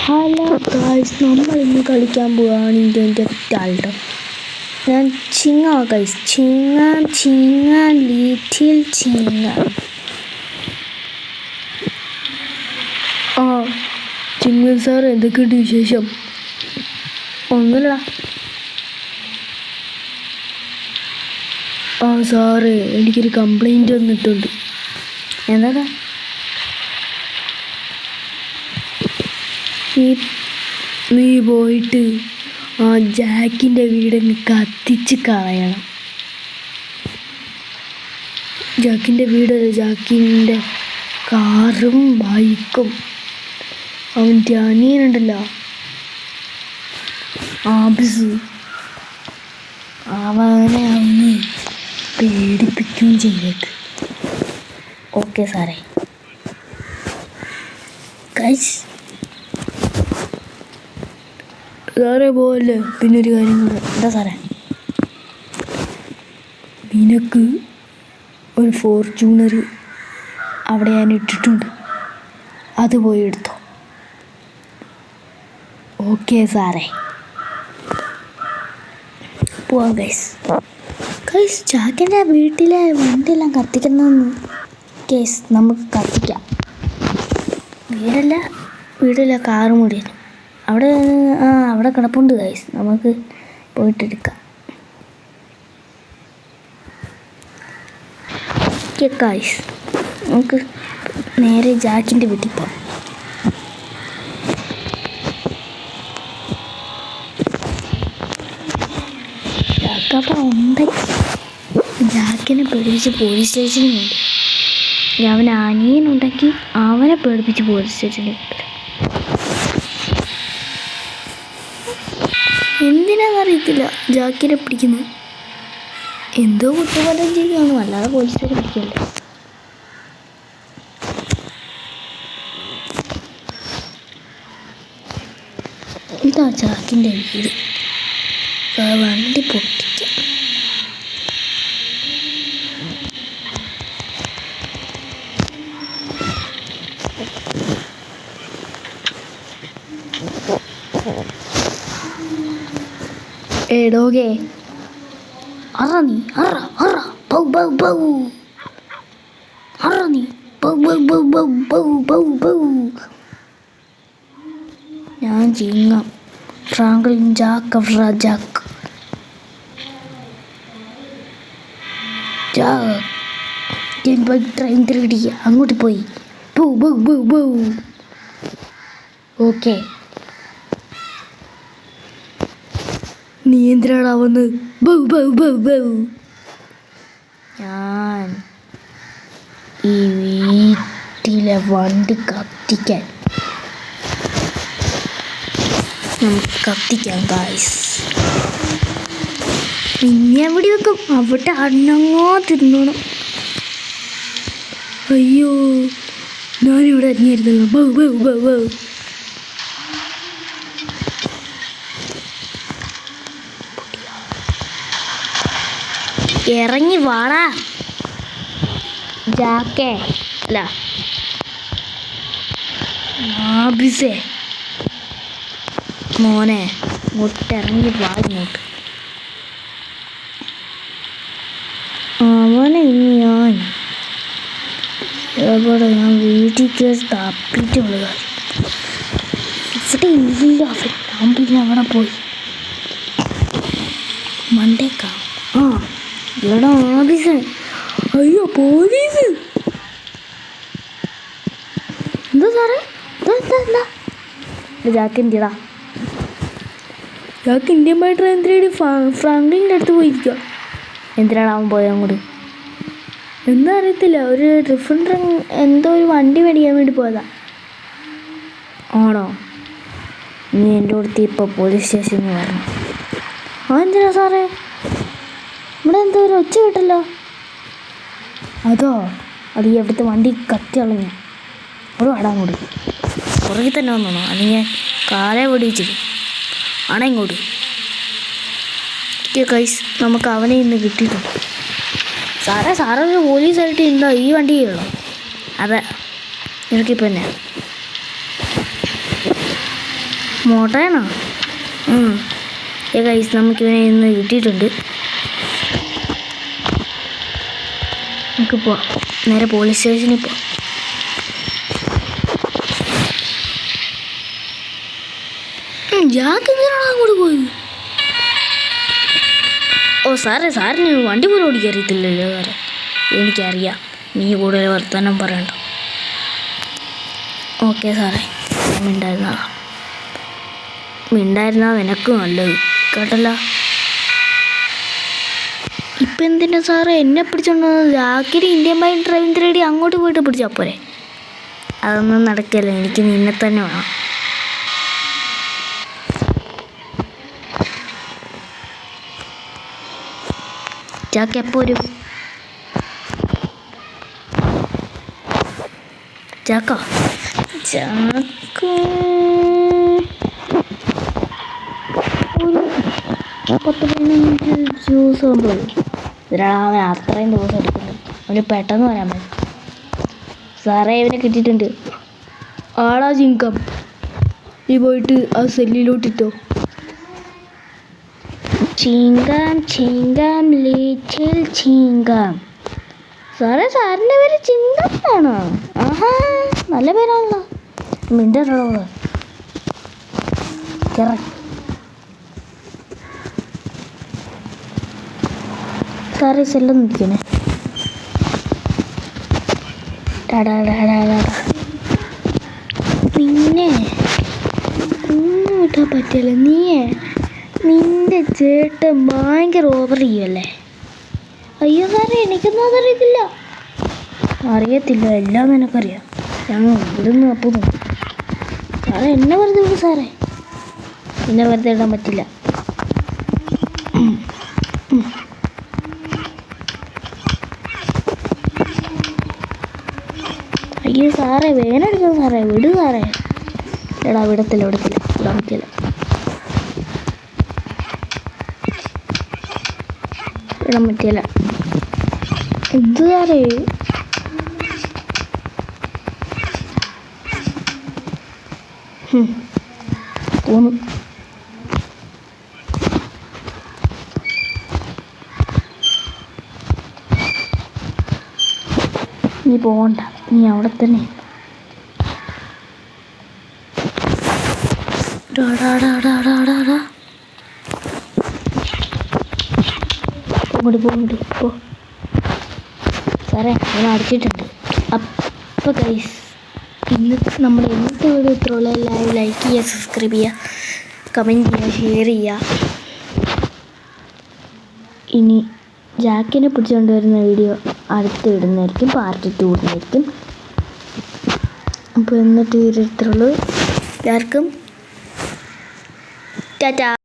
Hello guys, നമ്മൾ ഇന്ന് കളിക്കാൻ പോവുകയാണ് ഇതിൻ്റെ ടാൾട്ടോ. ഞാൻ ചിങ്ങ ഗൈസ്, ചിങ്ങ ലിറ്റിൽ ചിങ്ങ. ചിങ്ങ സാർ, എന്തൊക്കെയുണ്ട് വിശേഷം? ഒന്നുമില്ല. സാറ്, എനിക്കൊരു കംപ്ലൈൻറ്റ് വന്നിട്ടുണ്ട്. എന്താ? നീ പോയിട്ട് ആ ജാക്കിൻ്റെ വീടങ്ങ് കത്തിച്ച് കളയണം. ജാക്കിൻ്റെ വീടല്ല, ജാക്കിൻ്റെ കാറും ബൈക്കും. അവൻ്റെ അനിയനുണ്ടല്ലോ ആബിസ്, അവനെ ഒന്ന് പേടിപ്പിക്കുകയും ചെയ്തേക്ക്. ഓക്കെ സാറേ. ഗൈസ് സാറേ പോലെ പിന്നൊരു കാര്യം കൂടെ. എന്താ സാറേ? നിനക്ക് ഒരു ഫോർച്യൂണർ അവിടെ ഞാൻ ഇട്ടിട്ടുണ്ട്, അത് പോയി എടുത്തോ. ഓക്കെ സാറേ, പോവാം. ഗൈസ് ജാക്കിൻ്റെ വീട്ടിലെ വണ്ടിയെല്ലാം കത്തിക്കണമെന്ന്. കേസ് നമുക്ക് കത്തിക്കാം. വീടില്ല കാറ് മൂടിയാണ് അവിടെ കിടപ്പുണ്ട് ഗൈസ്, നമുക്ക് പോയിട്ടെടുക്കാം. ഓക്കെ ഗൈസ്, നമുക്ക് നേരെ ജാക്കിൻ്റെ വീട്ടിൽ പോകാം. ജാക്കപ്പം ഉണ്ട്. ജാക്കിനെ പേടിപ്പിച്ച് പോലീസ് സ്റ്റേഷനിൽ ഉണ്ട്. അവന് അനിയനുണ്ടെങ്കിൽ അവനെ പേടിപ്പിച്ച് പോലീസ് സ്റ്റേഷനിൽ ഉണ്ട്. എന്തിനാണെന്നറിയത്തില്ല ജാക്കിനെ പിടിക്കുന്നത്. എന്തോ കുറ്റകൃത്യം ചെയ്യുകയാണ്, അല്ലാതെ പോലീസുകാരെ പിടിക്കല്ലേ. ഇതാ ജാക്കിൻ്റെ വീട്. വണ്ടി പൊട്ടിക്കാം. ഡോഗേ, അറ നീ അറ ബൗ ബൗ ബൗ, അറ നീ ബൗ ബൗ ബൗ ബൗ ബൗ ബൗ ബൗ. ഞാൻ ചിങ്ങം ഫ്രാങ്ക്ലിൻ ജാക്ക് ട്രെയിൻ 3D അങ്ങോട്ട് പോയി. ബൗ ബൗ ബൗ ബൗ. ഓക്കെ, നീ എന്തിനാണ് വന്ന് ബൗ ബൗ ബൗ ബൗ? ഞാൻ ഈ വീട്ടിലെ വണ്ടി കത്തിക്കാൻ. നമുക്ക് കത്തിക്കാം ഗായ്സ്. പിന്നെ എവിടെ വെക്കും? അവിടെ അണ്ണങ്ങാതിരുന്നോണം. അയ്യോ, ഞാനിവിടെ അറിഞ്ഞിരുന്നല്ലോ. ബൗ ബൗ ബൗ ബൗ. ഇറങ്ങി വാടാ ജാക്കേ, അല്ല ആബിസേ, മോനെ ഇങ്ങോട്ടിറങ്ങി വാ. ഇങ്ങോട്ട് അവനെ ഇനി ഞാൻ വീട്ടിൽ കയറി തപ്പിയിട്ടുള്ള കാര്യം. ഇവിടെ ഇല്ല അവൻ. ഞാൻ പിന്നെ അവിടെ പോയി മണ്ടേക്കാം. ഇവിടെ ആബിസ്. അയ്യോ, പോലീസ്. എന്താ സാറേ? എന്താ ജാക്കിൻ്റെടാ. Jack Indian by train 3D ഫ്രാങ്ക്ലിൻ്റെ അടുത്ത് പോയിരിക്കുക. എന്തിനാണ് അവൻ പോയത് അങ്ങോട്ട്? എന്താ അറിയത്തില്ല, ഒരു ഡിഫറെൻ്റ് എന്തോ ഒരു വണ്ടി മേടിക്കാൻ വേണ്ടി പോയതാ. ആണോ? നീ എൻ്റെ അടുത്ത് ഇപ്പോൾ പോലീസ് സ്റ്റേഷനിൽ വരണം. എന്തിനാ സാറേ? ഇവിടെ എന്തോ ഒരു ഒച്ച കിട്ടല്ലോ. അത് ഈ അവിടുത്തെ വണ്ടി കത്തി കളഞ്ഞ. ഒരു വടാൻ കൂടി പുറകിൽ തന്നെ വന്നോ, അല്ലെങ്കിൽ ഞാൻ കാലേ പൊടിച്ചിട്ട് ഇങ്ങോട്ട്. ഗൈസ്, നമുക്ക് അവനെ ഇന്ന് കിട്ടിയിട്ടുണ്ട്. സാറേ ഒരു പോലീസായിട്ട് എന്താ ഈ വണ്ടിയിലുള്ളൂ? അതെ, നിനക്കിപ്പോൾ തന്നെ മോട്ടയാണോ? ഗൈസ് നമുക്കിവനെ ഇന്ന് കിട്ടിയിട്ടുണ്ട്. നമുക്ക് പോവാം, നേരെ പോലീസ് സ്റ്റേഷനിൽ പോവാം. ജാക്ക് എന്തിനാണ് അങ്ങോട്ട് പോയത്? ഓ സാറിന് വണ്ടി പോലും ഓടിക്കാൻ അറിയത്തില്ലല്ലോ സാറേ. എനിക്കറിയാം, നീ കൂടുതൽ വർത്തമാനം പറയണ്ട. ഓക്കെ സാറേ, മിണ്ടായിരുന്നാ നിനക്ക് നല്ലത് കേട്ടല്ലോ. ഇപ്പം എന്തിനാ സാറേ എന്നെ പിടിച്ചോണ്ട് ജാക്കിന് ഇന്ത്യൻ ബൈക്ക് ഡ്രൈവിംഗ് റെഡി അങ്ങോട്ട് പോയിട്ട് പിടിച്ചാൽ പോരെ? അതൊന്നും നടക്കില്ല, എനിക്ക് നിന്നെ തന്നെ വേണം. ജാക്ക് എപ്പോൾ വരും? ജാക്കോ ജാക്ക് 10-15 ദിവസം ആകുമ്പോൾ ഇതിനാണ് അവൻ അത്രയും ദിവസം എടുക്കുന്നത്. അവന് പെട്ടെന്ന് വരാൻ പറ്റും. സാറേ ഇവനെ കിട്ടിയിട്ടുണ്ട്. ആളാ ചിങ്കം, നീ പോയിട്ട് ആ സെല്ലിലോട്ടിട്ടോ. ചിങ്കം ലിറ്റിൽ ചിങ്കം. സാറിൻ്റെ പേര് ചിങ്കം ആണോ? ആഹാ, നല്ല പേരാണല്ലോ. മിണ്ടോ സാറേ സെല്ലൊന്നും ഇരിക്കണേ. നിന്നെ ഒന്നും വിട്ടാൻ പറ്റില്ല. നിന്റെ ചേട്ടൻ ഭയങ്കര ഓവർ ചെയ്യുമല്ലേ? അയ്യോ സാറേ, എനിക്കൊന്നും അതറിയത്തില്ല. അറിയത്തില്ല, എല്ലാം നിനക്കറിയാം. ഞങ്ങൾ ഇവിടുന്ന് അപ്പോൾ സാറേ എന്നെ വെറുതെ വിടും. സാറേ എന്നെ വെറുതെ ഇടാൻ പറ്റില്ല. അയ്യോ സാറേ വേനടിക്കും സാറേ, വിട് സാറേ. എടാ വിടത്തില്ല വിടാൻ പറ്റില്ല. വിടാൻ പറ്റില്ല. എന്ത് സാറേ? പോന്നു. നീ പോകണ്ട, നീ അവിടെ തന്നെ. പോങ്ങോട്ട് പോ. സാറേ ഞാൻ അടിച്ചിട്ടുണ്ട്. അപ്പോൾ ഗൈസ് നമ്മുടെ ഇന്നത്തെ വീഡിയോ ഇത്രയുള്ള. എല്ലാവരും ലൈക്ക് ചെയ്യുക, സബ്സ്ക്രൈബ് ചെയ്യുക, കമൻറ്റ് ചെയ്യുക, ഷെയർ ചെയ്യുക. ഇനി ജാക്കിനെ പിടിച്ചുകൊണ്ട് വരുന്ന വീഡിയോ അടുത്ത് ഇടുന്നതായിരിക്കും, പാർട്ട് 2 ഇടുന്നതായിരിക്കും. അപ്പോൾ എന്നിട്ട് ഇത്രയുള്ളൂ. എല്ലാവർക്കും ടാറ്റാ.